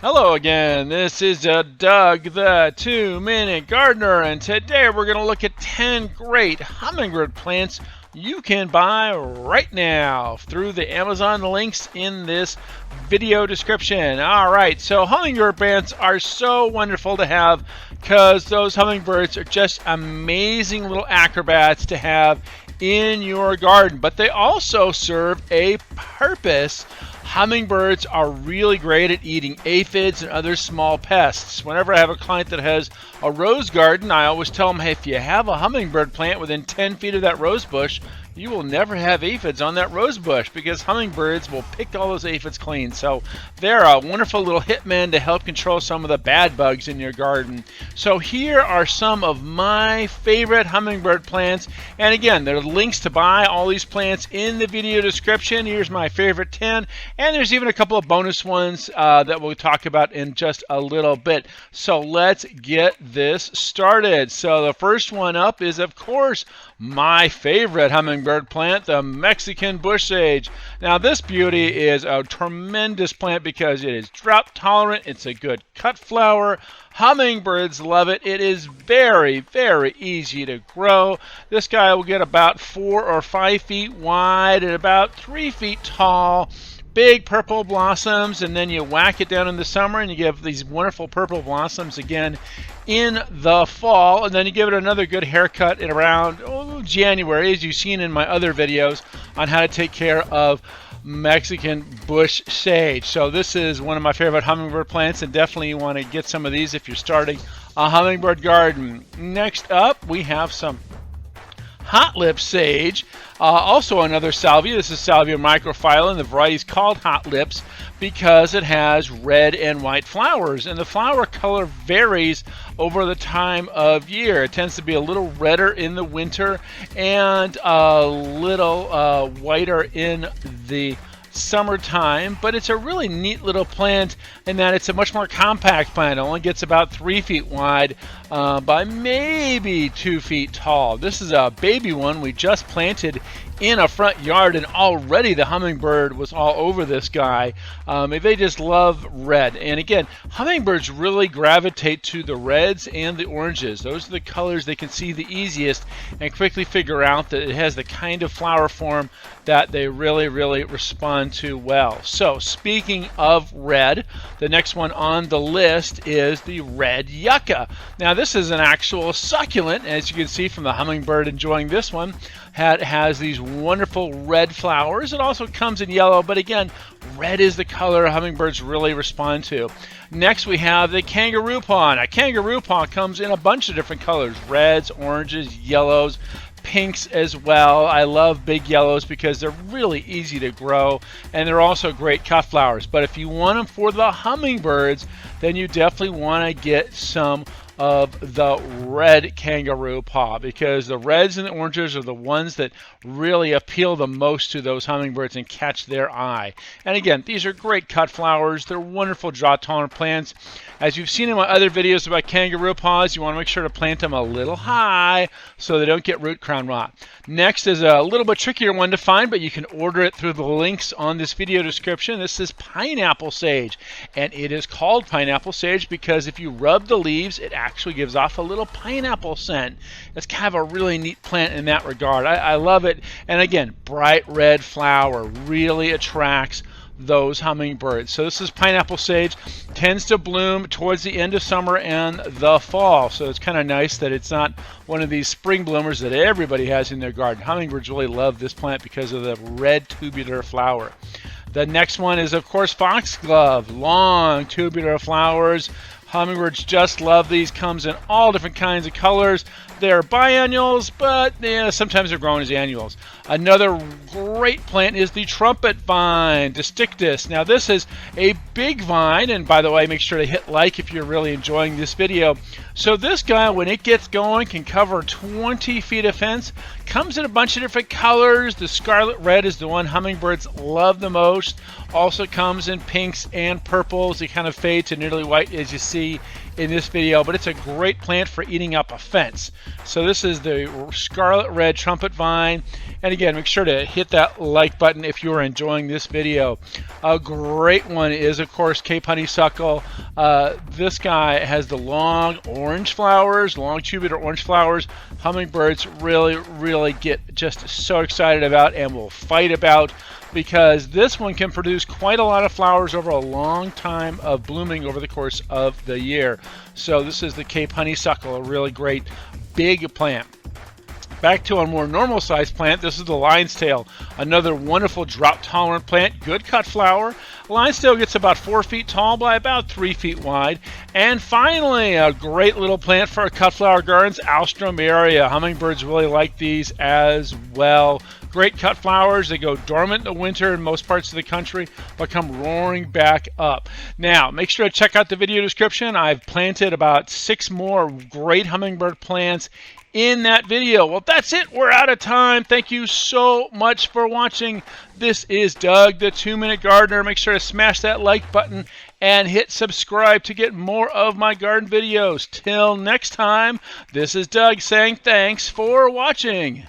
Hello again, this is Doug the 2-Minute Gardener, and today we're going to look at 10 great hummingbird plants you can buy right now through the Amazon links in this video description. Alright, so hummingbird plants are so wonderful to have because those hummingbirds are just amazing little acrobats to have in your garden, but they also serve a purpose. Hummingbirds are really great at eating aphids and other small pests. Whenever I have a client that has a rose garden, I always tell them, hey, if you have a hummingbird plant within 10 feet of that rose bush, you will never have aphids on that rose bush because hummingbirds will pick all those aphids clean. So they're a wonderful little hitman to help control some of the bad bugs in your garden. So here are some of my favorite hummingbird plants. And again, there are links to buy all these plants in the video description. Here's my favorite 10. And there's even a couple of bonus ones that we'll talk about in just a little bit. So let's get this started. So the first one up is, of course, my favorite hummingbird plant, the Mexican bush sage. Now this beauty is a tremendous plant because it is drought tolerant, it's a good cut flower. Hummingbirds love it. It is very, very easy to grow. This guy will get about 4 or 5 feet wide and about 3 feet tall. Big purple blossoms, and then you whack it down in the summer and you give these wonderful purple blossoms again in the fall, and then you give it another good haircut in around January, as you've seen in my other videos on how to take care of Mexican bush sage. So this is one of my favorite hummingbird plants, and definitely you want to get some of these if you're starting a hummingbird garden. Next up, we have some hot lip sage, also another salvia. This is Salvia microphylla, and the variety is called hot lips because it has red and white flowers, and the flower color varies over the time of year. It tends to be a little redder in the winter and a little whiter in the summertime, but it's a really neat little plant in that it's a much more compact plant. It only gets about 3 feet wide by maybe 2 feet tall. This is a baby one we just planted in a front yard, and already the hummingbird was all over this guy. They just love red, and again, hummingbirds really gravitate to the reds and the oranges. Those are the colors they can see the easiest and quickly figure out that it has the kind of flower form that they really respond to well. So speaking of red, the next one on the list is the red yucca. Now this is an actual succulent, as you can see from the hummingbird enjoying this one. It has these wonderful red flowers. It also comes in yellow, but again, red is the color hummingbirds really respond to. Next we have the kangaroo paw. Now kangaroo paw comes in a bunch of different colors: reds, oranges, yellows, pinks as well. I love big yellows because they're really easy to grow, and they're also great cut flowers. But if you want them for the hummingbirds, then you definitely want to get some of the red kangaroo paw, because the reds and the oranges are the ones that really appeal the most to those hummingbirds and catch their eye. And again, these are great cut flowers. They're wonderful drought tolerant plants. As you've seen in my other videos about kangaroo paws, you want to make sure to plant them a little high so they don't get root crown rot. Next is a little bit trickier one to find, but you can order it through the links on this video description. This is pineapple sage, and it is called pineapple sage because if you rub the leaves, it actually gives off a little pineapple scent. It's kind of a really neat plant in that regard. I love it. And again, bright red flower really attracts those hummingbirds. So this is pineapple sage. Tends to bloom towards the end of summer and the fall. So it's kind of nice that it's not one of these spring bloomers that everybody has in their garden. Hummingbirds really love this plant because of the red tubular flower. The next one is, of course, foxglove. Long tubular flowers. Hummingbirds just love these. Comes in all different kinds of colors. They're biennials, but sometimes they're grown as annuals. Another great plant is the Trumpet Vine, Distinctus. Now this is a big vine, and by the way, make sure to hit like if you're really enjoying this video. So this guy, when it gets going, can cover 20 feet of fence. Comes in a bunch of different colors. The scarlet red is the one hummingbirds love the most. Also comes in pinks and purples. It kind of fade to nearly white as you see in this video, but it's a great plant for eating up a fence. So this is the scarlet red trumpet vine. And again, make sure to hit that like button if you are enjoying this video. A great one is, of course, Cape Honeysuckle. This guy has the long orange flowers, long tubular orange flowers. Hummingbirds really get just so excited about and will fight about, because this one can produce quite a lot of flowers over a long time of blooming over the course of the year. So this is the Cape Honeysuckle, a really great big plant. Back to a more normal sized plant, this is the lion's tail, another wonderful drought tolerant plant, good cut flower. Lion's tail gets about 4 feet tall by about 3 feet wide. And finally, a great little plant for our cut flower gardens, Alstroemeria. Hummingbirds really like these as well. Great cut flowers. They go dormant in the winter in most parts of the country, but come roaring back up. Now, make sure to check out the video description. I've planted about 6 more great hummingbird plants in that video. Well, that's it. We're out of time. Thank you so much for watching. This is Doug, the 2-Minute Gardener. Make sure to smash that like button and hit subscribe to get more of my garden videos. Till next time, this is Doug saying thanks for watching.